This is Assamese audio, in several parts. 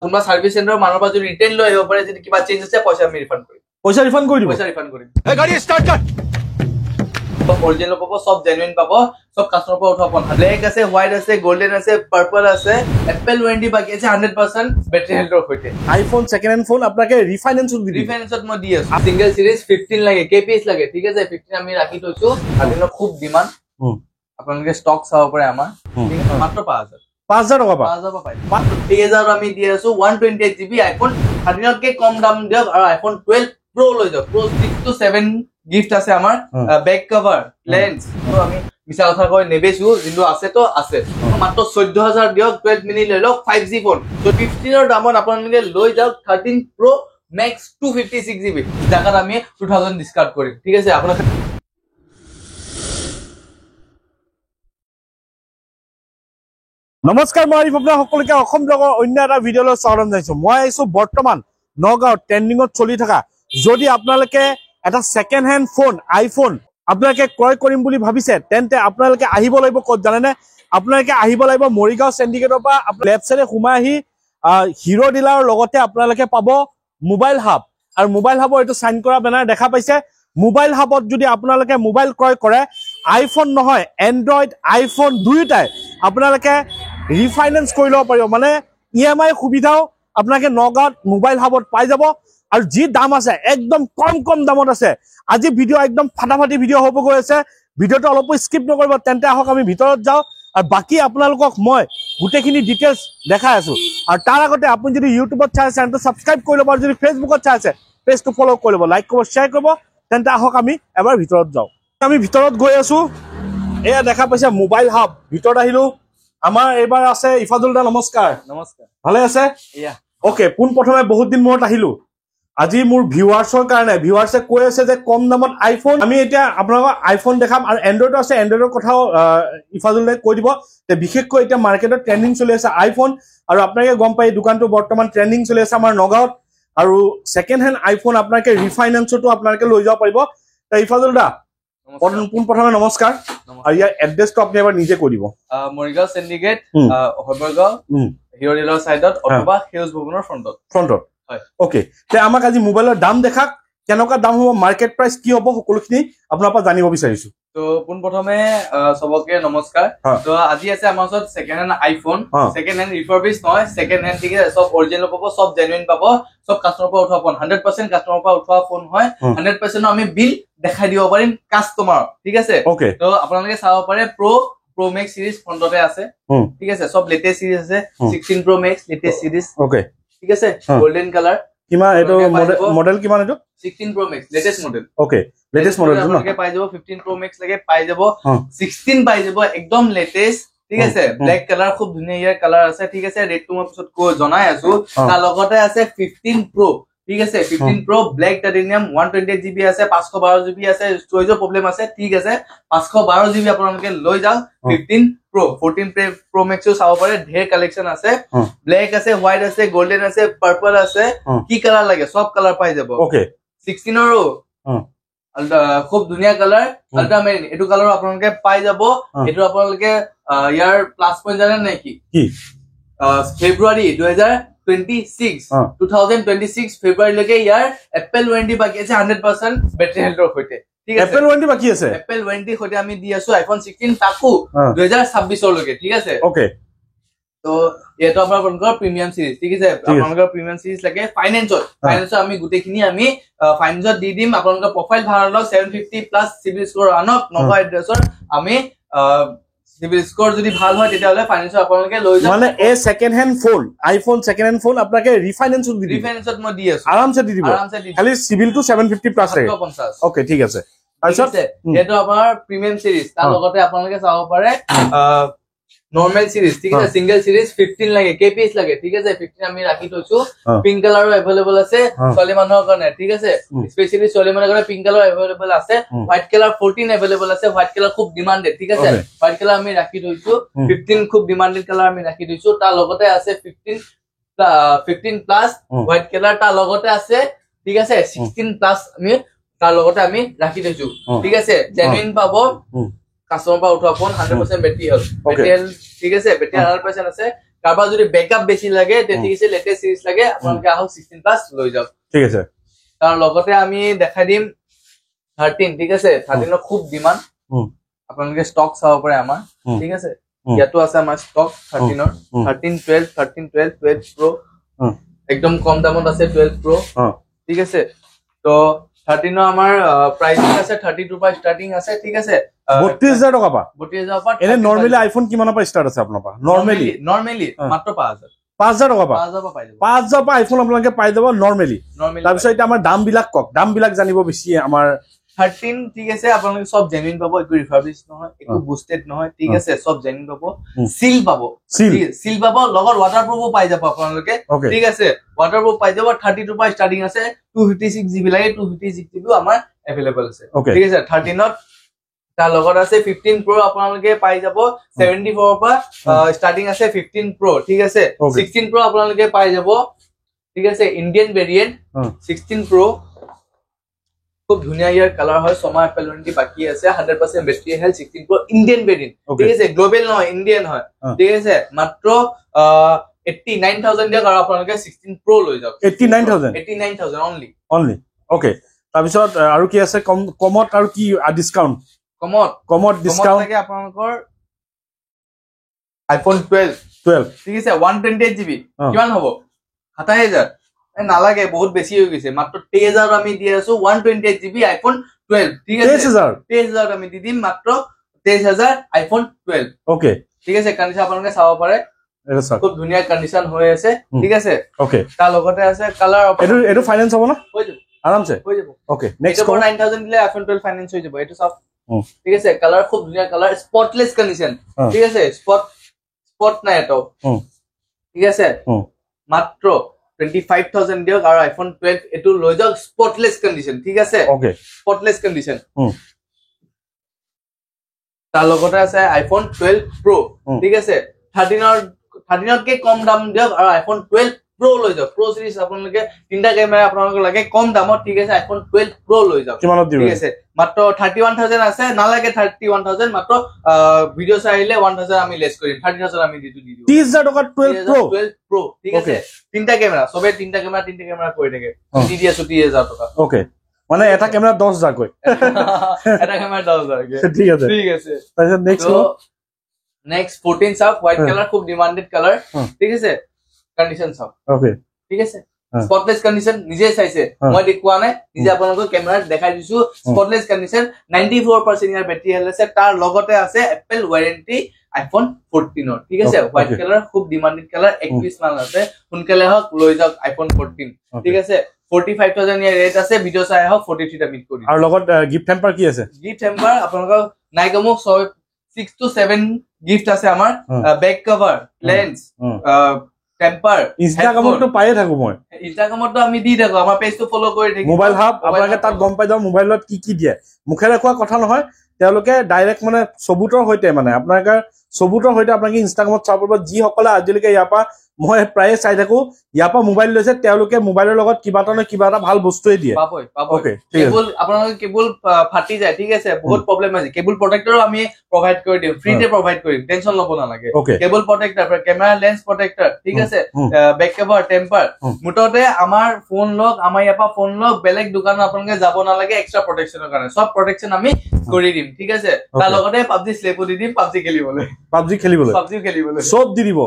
কোনবা সাৰ্ভিস সেন্টাৰ মানৰ পৰা যদি ৰিটাৰ্ণ লৈ আহিব পাৰে যদি কিবা চেঞ্জ আছে পইচা আমি ৰিফান্ড কৰিম পইচা ৰিফান্ড কৰি দিব এই গাড়ী ষ্টাৰ্ট কৰ অৰিজিনাল পাব সব জেনুইন পাব সব কাস্টমাৰ পৰা উঠাব ব্লেক আছে হোৱাইট আছে গোল্ডেন আছে পাৰ্পল আছে এপল ওয়াৰেন্টি বাকি আছে 100% ব্যাটাৰি হেল্থৰ সৈতে আইফোন সেকেন্ড হ্যান্ড ফোন আপোনাকে ৰিফাইনেন্সত দি ৰিফাইনেন্সত মই দি আছো সিঙ্গেল সিৰিজ 15 লাগে কেপিএস লাগে ঠিক আছে 15 আমি ৰাখি থৈছো আজিনৰ খুব ডিমান্ড আপোনালোকে স্টক চাব পাৰে আমাৰ ঠিক আছে মাত্ৰ 5000 টকা পা 5000 পাই মাত্ৰ 3000 আমি দি আছো 128 জিবি আইফোন 13 কে কম দাম দিয়ক আৰু আইফোন 12 প্ৰো লৈ যাওক প্ৰো 6 to 7 গিফট আছে আমাৰ ব্যাক কভার লেন্স তো আমি মিছা কথা কৈ নেবেছো কিন্তু আছে তো আছে মাত্ৰ 14000 দিয়ক 12 মিনি লৈ লওক 5G ফোন তো 15 ৰ দামত আপোনালোকে লৈ যাওক 13 প্ৰো ম্যাক্স 256 জিবি জাগাত আমি 2000 ডিসকাউন্ট কৰিম ঠিক আছে আপোনাক নমস্কাৰ মই আৰিফ আপোনাক সকলোকে অসম জগৰ অন্য এটা ভিডিঅ'লৈ স্বাগতম জনাইছো মই আইছো বৰ্তমান নগাঁও ট্ৰেন্ডিংত চলি থকা যদি আপোনালোকে এটা সেকেন্ড হ্যান্ড ফোন আইফোন আপোনালোকে ক্ৰয় কৰিম বুলি ভাবিছে তেন্তে আপোনালোকে আহিব লাগিব ক'ত জানেনে আপোনালোকে আহিব লাগিব মৰিগাঁও সিন্ডিকেটৰ পৰা লেফট সাইডে সোমাই আহি হিৰো ডিলাৰৰ লগতে আপোনালোকে পাব মোবাইল হাব আৰু মোবাইল হাবৰ এটো সাইন কৰা বেনাৰ দেখা পাইছে মোবাইল হাবত যদি আপোনালোকে মোবাইল ক্ৰয় কৰে আইফোন নহয় এন্ড্ৰইড আইফোন দুইটাই আপোনালোকে ৰিফাইনেন্স কৰি ল'ব পাৰিব মানে ইএমআই সুবিধাও আপোনালোকে নগাঁৱত মোবাইল হাবত পাই যাব আৰু যি দাম আছে একদম কম দামত আছে আজি ভিডিও একদম ফাটাফাটি ভিডিও হ'ব গৈ আছে ভিডিওটো অলপ স্কিপ নকৰিব তেন্তে আহক আমি ভিতৰত যাও আৰু বাকি আপোনালোকক মই গুটেখিনি ডিটেইলছ দেখাই আছো আৰু তাৰ আগতে আপুনি যদি ইউটিউবত চাই চেনেলটো সাবস্ক্ৰাইব কৰি ল'ব আৰু যদি ফেসবুকত চাই আছে পেজটো ফলো কৰি ল'ব লাইক কৰিব শেয়াৰ কৰিব তেন্তে আহক আমি এবাৰ ভিতৰত যাও আমি ভিতৰত গৈ আছো এয়া দেখা পাইছে মোবাইল হাব ভিতৰত আহিলো আমাৰ এবাৰ আছে ইফাদুল দা নমস্কাৰ ভালে আছে ইয়া ওকে পুন প্ৰথমে বহুত দিন মূৰত আহিলো আজি মোৰ ভিউৱাৰ্ছৰ কাৰণে ভিউৱাৰ্ছে কৈ আছে যে কম দামত আইফোন আমি এতিয়া আপোনালোকক আইফোন দেখাম আৰু এন্ড্ৰইড আছে এন্ড্ৰইডৰ কথাও ইফাদুলে কৈ দিব তে বিশেষকৈ এতিয়া মাৰ্কেটত ট্ৰেন্ডিং চলি আছে আইফোন আৰু আপোনালোকে গম পাই দোকানটো বৰ্তমান ট্ৰেন্ডিং চলি আছে আমাৰ নগাঁৱত আৰু সেকেন্ড হ্যান্ড আইফোন আপোনালোকে ৰিফাইনেন্সটো আপোনালোকে লৈ যাব পাৰিব তে ইফাদুল দা পুন প্ৰথমে নমস্কাৰ আৰু ইয়াৰ এড্ৰেছটো আপুনি এবাৰ নিজে কৈ দিব মৰিগাঁও সিন্ডিকেট হবৰগাঁও হিৰো ডিলাৰ সাইডত অথবা সেউজ ভৱনৰ ফ্ৰণ্টত ওকে তে আমাক আজি মোবাইলৰ দাম দেখাক কেনেকুৱা দাম হ'ব মাৰ্কেট প্ৰাইস কি হ'ব সকলোখিনি আপোনাৰ পৰা জানিব বিচাৰিছো তো পোন প্ৰথমে সবকে নমস্কাৰ তো আজি আছে আমাৰ ওচৰত second hand iPhone second hand refurbish নহয় সেকেন্ড হ্যান্ড ঠিক আছে সব অরিজিনাল পাবো সব জেনুইন পাবো সব কাস্টমার পৰা উঠোৱা ফোন 100% কাস্টমাৰ পৰা উঠোৱা ফোন হয় 100% আমি বিল দেখাই দিব পাৰিম কাস্টমাৰ ঠিক আছে তো আপোনালোকে চাব পাৰে প্ৰো ম্যাক্স সিৰিজ ফ্ৰণ্টতে আছে ঠিক আছে সব লেটেস্ট সিৰিজ আছে 16 প্ৰো ম্যাক্স লেটেস্ট সিৰিজ ওকে ঠিক আছে গোল্ডেন কালাৰ কিমান এটো মডেল কিমান এটো 16 pro max latest model okay latest model ন আপোনালোকে পাই যাব 15 প্ৰো ম্যাক্স লাগে পাই যাব 16 পাই যাব একদম লেটেস্ট ঠিক আছে ব্ল্যাক কালার খুব ধুনীয়া ইয়াৰ কালাৰ আছে ঠিক আছে ৰেটটো মই পিছত কৈ জনাই আছো তাৰ লগতে আছে 15 প্ৰো ঠিক আছে 15 প্ৰো ব্ল্যাক টাইটেনিয়াম 128 জিবি আছে 512 জিবি আছে স্টোৰেজৰ প্ৰবলেম আছে ঠিক আছে 512 জিবি আপোনালোকে লৈ যাওক 15 প্ৰো 14 প্ৰো ম্যাক্সও চাব পাৰে ঢেৰ কালেকশন আছে ব্ল্যাক আছে হোৱাইট আছে গোল্ডেন আছে পাৰ্পল আছে কি কালাৰ লাগে সব কালাৰ পাই যাব ওকে 16 ৰো খুব ধুনীয়া কালাৰ আল্ট্ৰামেৰিন এটো কালাৰ আপোনালোকে পাই যাব এটো আপোনালোকে ইয়াৰ প্লাস পইণ্ট জানেন নেকি ফেব্ৰুৱাৰী 2026 ফেব্ৰুৱাৰী লৈকে ইয়াৰ এপল ওয়াৰেন্টি বাকি আছে 100% ব্যাটাৰি হেল্থৰ সৈতে ঠিক আছে এপল ওয়ারেন্টি বাকি আছে এপল ওয়ারেন্টি হতে আমি দি আছো আইফোন 16 তাকো 2026 লৈকে ঠিক আছে ওকে তো এটো আপোনালোকৰ প্ৰিমিয়াম সিৰিজ ঠিক আছে আপোনালোকৰ প্ৰিমিয়াম সিৰিজ লাগে ফাইনান্সত আমি গুটেখিনি আমি ফাইনান্সত দি দিম আপোনালোকৰ প্ৰফাইল ভাল লওক 750 প্লাস সিবিল স্কোৰ আনক নগা এড্ৰেছৰ আমি সিবিল স্কোৰ যদি ভাল হয় তেতিয়া হলে ফাইনান্সত আপোনালোকে লৈ যাব মানে এ second hand phone iPhone second hand phone আপোনাকে ৰিফাইনেন্সত দি দিব ৰিফাইনান্সত মই দি আছো আৰামসে দি দিব খালি সিবিলটো 750 প্লাস লাগে 750 ওকে ঠিক আছে তাৰপিছত এটো আমাৰ প্ৰিমিয়াম সিৰিজ তাৰ লগতে আপোনালোকে চাব পাৰে নরমাল সিরিজ ঠিক আছে সিঙ্গেল সিরিজ 15 লাগে কেপিএস লাগে ঠিক আছে 15 আমি রাখি থৈছো পিঙ্ক কালারও अवेलेबल আছে ছোৱালী মানুহৰ কাৰণে ঠিক আছে স্পেশালি ছোৱালী মানুহৰ কাৰণে পিঙ্ক কালার अवेलेबल আছে হোয়াইট কালার 14 अवेलेबल আছে হোয়াইট কালার খুব ডিমান্ডেড ঠিক আছে হোয়াইট কালার আমি রাখি থৈছো 15 খুব ডিমান্ডেড কালার আমি রাখি থৈছো তাৰ লগতে আছে 15 প্লাস হোয়াইট কালাৰ তাৰ লগতে আছে ঠিক আছে 16 প্লাস আমি তাৰ লগতে আমি ৰাখি থৈছো ঠিক আছে জেনুইন পাব কাস্টমাৰ পৰা উঠোৱা ফোন 100% ব্যাটাৰি হেল্থ ঠিক আছে ব্যাটাৰি 100% আছে কাৰোবাৰ যদি বেকআপ বেছি লাগে তে ঠিক আছে লেটেষ্ট সিৰিজ লাগে আপোনালোকে আহক 16 প্লাস লৈ যাওক ঠিক আছে তাৰ লগতে আমি দেখাই দিম 13 ঠিক আছে 13 ৰ খুব ডিমান্ড আপোনালোকে ষ্টক চাব পাৰে আমাৰ ঠিক আছে ইয়াতো আছে আমাৰ ষ্টক 13 ৰ 13 12 13 12 12 Pro একদম কম দামত আছে 12 Pro ঠিক আছে তো 13 ৰ আমাৰ প্ৰাইচিং আছে 32 পৰা স্টাৰ্টিং আছে ঠিক আছে 32000 টকা পা 32000 পা এনে নৰমালি আইফোন কিমানৰ পৰা ষ্টাৰ্ট আছে আপোনাৰ পা নৰমালি মাত্ৰ 5000 টকা পা 5000 পা পাই যাব 5000 পা আইফোন আপোনালোকে পাই যাব নরমালি তাৰ পিছত এটা আমাৰ দাম বিলাক কক দাম বিলাক জানিব বেছি আমাৰ 13 ঠিক আছে আপোনালোকে সব জেনুইন পাবো একো ৰিফাৰবিশ নহয় একো বুস্টেড নহয় ঠিক আছে সব জেনুইন পাবো সিল পাবো সিল পাবো লগত ওয়াটাৰপ্ৰুফো পাই যাব আপোনালোকে ঠিক আছে ওয়াটাৰপ্ৰুফ পাই যাব 32 পৰা ষ্টাৰ্টিং আছে 256 জিবি লাগে 256 জিবি আমাৰ अवेलेबल আছে ঠিক আছে 13 ত তাৰ লগত আছে 15 Pro আপোনালোকে পাই যাব 74 পৰা ষ্টাৰ্টিং আছে 15 Pro ঠিক আছে 16 Pro আপোনালোকে পাই যাব ঠিক আছে ইন্ডিয়ান ভেৰিয়েন্ট 16 Pro খুব ধুনিয়া ইয়াৰ কালাৰ হয় সমা এপল ওয়ারেন্টি বাকি আছে 100% battery health 16 Pro Indian variant ঠিক আছে গ্লোবাল নহয় ইন্ডিয়ান হয় ঠিক আছে মাত্ৰ 89000 দিয়া আৰু আপোনালোকে 16 Pro লৈ যাওক 89000 অনলি ওকে তাৰপিছত আৰু কি আছে কমত আৰু কি ডিসকাউন্ট কমত ডিসকাউন্ট লাগে আপোনালোকৰ আইফোন 12 ঠিক আছে 128 জিবি কিমান হ'ব 27000 নালাগে বহুত বেছি হৈ গৈছে মাত্ৰ 23000 আমি দি আছো 128 জিবি আইফোন 12 ঠিক আছে 23000 আমি দি দিম মাত্ৰ 23000 আইফোন 12 ওকে ঠিক আছে কণ্ডিশন আপোনালোকে চাব পাৰে খুব ধুনিয়া কণ্ডিশন হৈ আছে ঠিক আছে ওকে তাৰ লগতে আছে কালাৰ এটো ফাইনান্স হ'ব না হৈ যাব আৰামছে হৈ যাব ওকে নেক্সট 9000 দিলে আইফোন 12 ফাইনান্স হৈ যাব এটো সব ঠিক আছে কালাৰ খুব ধুনিয়া কালাৰ স্পটলেস কণ্ডিশন ঠিক আছে স্পট নাই এটো ঠিক আছে মাত্ৰ 25000 দিওক আৰু আইফোন 12 এটো লৈ যাওক স্পটলেস কণ্ডিশন ঠিক আছে ওকে স্পটলেস কণ্ডিশন তাৰ লগতে আছে আইফোন 12 Pro ঠিক আছে 13 কে কম দাম দিওক আৰু আইফোন 12 Pro লৈ যাওক Pro সিৰিজ আপোনালোকে তিনটা ক্যামেৰা আপোনালোক লাগে কম দামত ঠিক আছে আইফোন 12 Pro লৈ যাওক ঠিক আছে মাত্ৰ 31000 আছে নালাগে 31000 মাত্ৰ ভিডিও চাইলে 1000 আমি লেস কৰিম 30000 আমি দিটো 30000 টকা 12 Pro ঠিক আছে তিনটা ক্যামেৰা সবে তিনটা ক্যামেৰা কৰি থাকে দি আছো 30000 টকা ওকে মানে এটা ক্যামেৰা 10000 কই এটা ক্যামেৰা 10000 ঠিক আছে তাৰপিছত নেক্সট 14 সাব হোয়াইট কালার খুব ডিমান্ডেড কালার ঠিক আছে কন্ডিশন সব ওকে ঠিক আছে স্পটলেস কন্ডিশন নিজে চাইছে মই দেখুৱা নাই নিজে আপোনালোকক ক্যামেৰা দেখাই দিছো স্পটলেস কন্ডিশন 94% ইয়াৰ ব্যাটাৰি হেলথ আছে তাৰ লগতে আছে এপল ওয়াৰেন্টি আইফোন 14 ৰ ঠিক আছে হোয়াইট কালার খুব ডিমান্ডেড কালার 21 মান আছে সোনকালে হক লৈ যাওক আইফোন 14 ঠিক আছে 45000 ইয়াৰ ৰেট আছে ভিডিও চাই হক 43 টা মিট কৰি আৰু লগত গিফট টেম্পাৰ কি আছে গিফট টেম্পাৰ আপোনালোকক নাইকমো 6 to 7 গিফট আছে আমাৰ ব্যাক কভাৰ লেন্স টেম্পাৰ ইনষ্টাগ্ৰামত তো পায়ে থাকো মই ইনষ্টাগ্ৰামত তো আমি দি থাকো আমাৰ পেজটো ফলো কৰি থাকি মোবাইল হাব আপোনালোকে তাত গম পাই যাও মোবাইলত কি দিয়ে মুখেৰে কোৱা কথা নহয় তেওঁলোকে ডাইৰেক্ট মানে সবুতৰ হৈতে মানে আপোনালোকৰ সবুতৰ হৈতে আপোনালোকে ইনষ্টাগ্ৰামত চাব পাৰিব যি সকলে আজিলৈকে ইয়াপা মই প্ৰায় চাই থাকো ইয়াপা মোবাইল লৈছে তেওঁলোকে মোবাইলৰ লগত কিবা এটা ভাল বস্তুই দিয়ে পাবই ওকে কেবল আপোনালোকে কেবল ফাটি যায় ঠিক আছে বহুত প্ৰবলেম আছে কেবল প্ৰটেক্টৰ আমি প্ৰভাইড কৰি দিম ফ্ৰীতে প্ৰভাইড কৰিম টেনচন ল'ব নালাগে cable protector camera lens protector ঠিক আছে ব্যাক কভাৰ টেম্পাৰ মুঠতে আমাৰ ফোন লক আমাৰ ইয়াপা ফোন লক বেলেগ দোকানত আপোনালোকে যাব নালাগে এক্সট্ৰা প্ৰটেকচনৰ কাৰণে সব প্ৰটেকচন আমি কৰি দিম ঠিক আছে তাৰ লগতে পাবজি স্লেপো দি দিম পাবজি খেলিবলৈ সব দি দিব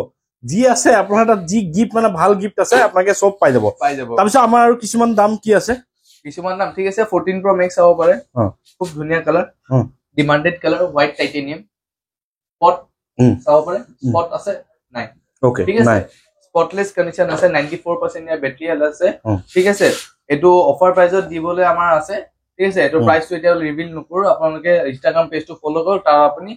জি আছে আপোনাৰ তাত জি গিফট মানে ভাল গিফট আছে আপোনাকে সব পাই যাব তাৰপিছত আমাৰ আৰু কিছুমান দাম কি আছে কিছুমান দাম ঠিক আছে 14 Pro Max হ'ব পাৰে খুব ধুনিয়া colour demanded colour white titanium spot চাব পাৰে স্পট আছে নাই ওকে ঠিক আছে স্পটলেস কন্ডিশন আছে 94% ইয়াৰ ব্যাটাৰি হেলথ আছে ঠিক আছে এটো অফাৰ প্ৰাইসত দিবলে আমাৰ আছে ঠিক আছে এটো প্ৰাইসটো এতিয়া ৰিভিল নকৰো আপোনালোকে ইনষ্টাগ্ৰাম পেজটো ফলো কৰক তাৰ আপুনি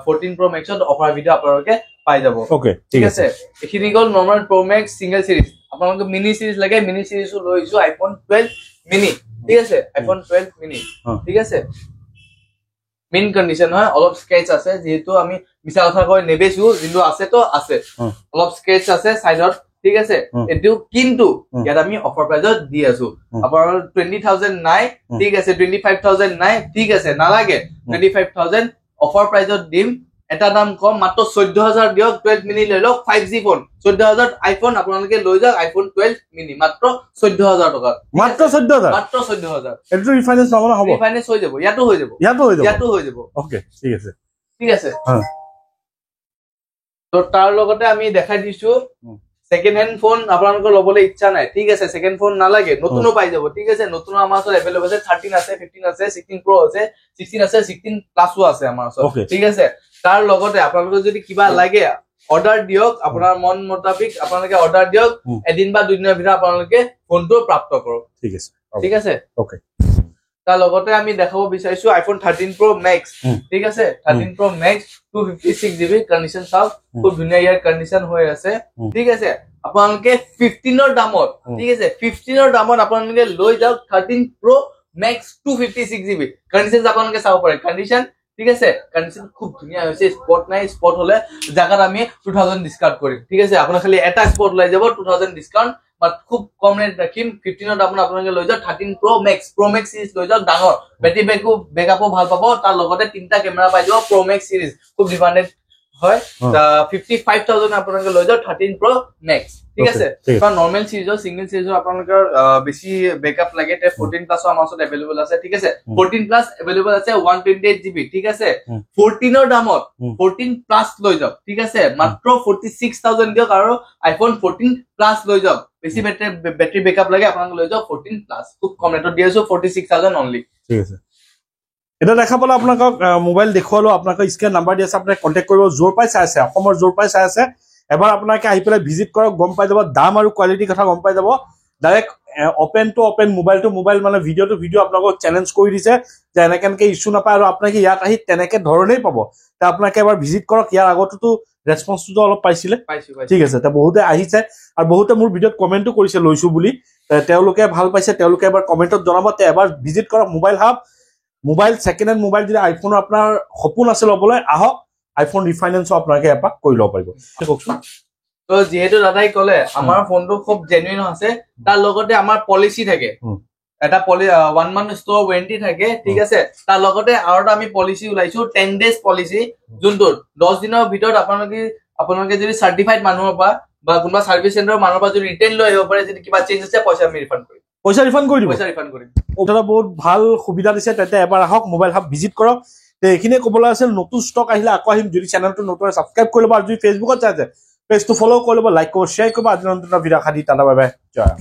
14 Pro Max অফাৰ ভিডিও আপোনালোকে পাই যাব ওকে ঠিক আছে এখিনি গল normal Pro Max single series আপোনালোকে মিনি সিরিজ লাগে মিনি সিরিজও লৈছো আইফোন 12 মিনি ঠিক আছে আইফোন 12 মিনি ঠিক আছে মেইন কন্ডিশন হয় অলপ স্কেচ আছে যেহেতু আমি মিছা কথা কৈ নেবেছো কিন্তু আছে তো আছে অলপ স্কেচ আছে সাইডত ঠিক আছে এটো কিন্তু ইয়াত আমি অফার প্রাইসত দি আছো আপোনাৰ 20000 নাই ঠিক আছে 25000 নাই ঠিক আছে নালাগে 25000 অফার প্রাইসত দিম এটা দাম কম মাত্ৰ 14000 দিয়ক 12 মিনি লৈ লওক 5G ফোন 14000 আইফোন আপোনালোকে লৈ যাওক আইফোন 12 মিনি মাত্ৰ 14000 টকা মাত্ৰ 14000 মাত্ৰ 14000 এটো ৰিফাইনেন্স নহব হ'ব ৰিফাইনেন্স হৈ যাব ইয়াতো হৈ যাব ওকে ঠিক আছে তো তাৰ লগতে আমি দেখাই দিছো সেকেন্ড হ্যান্ড ফোন আপোনালোকৰ লবলৈ ইচ্ছা নাই ঠিক আছে সেকেন্ড ফোন নালাগে নতুনো পাই যাব ঠিক আছে নতুন আমাৰ ওচৰত अवेलेबल আছে 13 আছে 15 আছে 16 Pro আছে 16 আছে 16 প্লাসও আছে আমাৰ ওচৰত ঠিক আছে তাৰ লগতে আপোনালোকৰ যদি কিবা লাগে অৰ্ডাৰ দিয়ক আপোনাৰ মন মুতাবিক আপোনালোকে অৰ্ডাৰ দিয়ক এদিন বা দুই দিনৰ ভিতৰত আপোনালোকে ফোনটো প্ৰাপ্ত কৰক ঠিক আছে ওকে তাৰ লগতে আমি দেখাব বিচাৰিছো আইফোন 13 Pro Max ঠিক আছে 13 Pro Max 256GB কন্ডিশন চাওক খুব ধুনীয়া ইয়াৰ কন্ডিশন হৈ আছে ঠিক আছে আপোনালোকে 15 ৰ দামত ঠিক আছে 15 ৰ দামত আপোনালোকে লৈ যাওক 13 Pro Max 256GB কন্ডিশন আপোনালোকে চাব পাৰে কন্ডিশন ঠিক আছে কন্ডিশন খুব ধুনীয়া হৈছে স্পট নাই স্পট হলে জাগাত আমি 2000 ডিসকাউন্ট কৰিম ঠিক আছে আপোনাৰ খালি এটা স্পট লৈ যাব 2000 ডিসকাউন্ট বাট খুব কম ৰেট ৰাখিম 15 ৰ দামত আপোনালোকে লৈ যাওক 13 Pro Max সিৰিজ লৈ যাওক ডাঙৰ বেটাৰি বেকআপও ভাল পাব তাৰ লগতে তিনটা কেমেৰা পাই যাব Pro Max সিৰিজ খুব ডিমান্ডেড হয় 55000 আপোনালোকে লৈ যাওক 13 Pro Max ঠিক আছে কাৰণ নৰমাল সিৰিজৰ সিঙ্গেল সিৰিজৰ আপোনালোকৰ বেছি বেকআপ লাগে তে 14 প্লাস আমাৰ ওচৰত अवेलेबल আছে ঠিক আছে 14 প্লাস अवेलेबल আছে 128GB ঠিক আছে 14 ৰ দামত 14 প্লাস লৈ যাওক ঠিক আছে মাত্ৰ 46000 দিয়ক আৰু আইফোন 14 প্লাস লৈ যাওক বেছি বেটাৰি বেকআপ লাগে আপোনালোকে লৈ যাওক 14 প্লাস খুব কম ৰেটত দিছো 46000 অনলি ঠিক আছে এটা দেখা পালে আপোনাক মোবাইল দেখুৱালো আপোনাক স্ক্ৰিন নাম্বাৰ দি আছে আপুনি কন্টাক্ট কৰিব জোৰ পাই চাই আছে অসমৰ জোৰ পাই চাই আছে এবাৰ আপোনাক আহি পেলাই ভিজিট কৰক গম পাই যাব দাম আৰু কোৱালিটি কথা গম পাই যাব direct open to open mobile to mobile মানে ভিডিও টু ভিডিও আপোনাক চ্যালেঞ্জ কৰি দিছে যে এনেকে ইস্যু নাপায় আৰু আপোনাক ইয়াত আহি তেনেকে ধৰণেই পাব তে আপোনাক এবাৰ ভিজিট কৰক ইয়াৰ আগতো ৰেসপন্সটো অলপ পাইছিলে ঠিক আছে তে বহুতে আহিছে আৰু বহুতে মোৰ ভিডিওত কমেন্টও কৰিছে লৈছো বুলি তেওঁলোকে ভাল পাইছে তেওঁলোকে এবাৰ কমেন্টত জনাব তে এবাৰ ভিজিট কৰক mobile hub mobile second hand mobile যদি আইফোন আপনাৰ সপোন আছে লবলৈ আহক আইফোন ৰিফাইনেন্সও আপোনাকে এপাক কৰি ল'ব পাৰিব কওকচোন তো যেহেতু দাদাই কলে আমাৰ ফোনটো খুব জেনুইন আছে তাৰ লগতে আমাৰ পলিসি থাকে এটা 1 মান্থ স্টোৰ ওয়াৰেন্টি থাকে ঠিক আছে তাৰ লগতে আৰু আমি পলিসি উলাইছো 10 ডেজ পলিসি যোনটো 10 দিনৰ ভিতৰত আপোনালোকে যদি সাৰ্টিফাইড মানুহৰ বা কোনবা সাৰ্ভিস চেণ্টাৰৰ মানুহৰ পৰা যদি ৰিটাৰ্ন লৈ আহিব পাৰে যদি কিবা চেঞ্জ আছে পইচা আমি ৰিফান্ড কৰিম পইচা ৰিফান্ড কৰি দিব ওটা বহুত ভাল সুবিধা দিছে তেতে এবাৰ আহক মোবাইল হাব ভিজিট কৰক তে এখিনি কবলৈ আছিল নতুন ষ্টক আহিলে আকৌ আহিম যদি চেনেলটো নতুন সাবস্ক্ৰাইব কৰি ল'ব আৰু যদি ফেসবুকত চাইছে পেজটো ফলো কৰি ল'ব লাইক কৰিব শ্বেয়াৰ কৰিব আজি নতুন ভিডিও খাদি টাটা বাই বাই জয়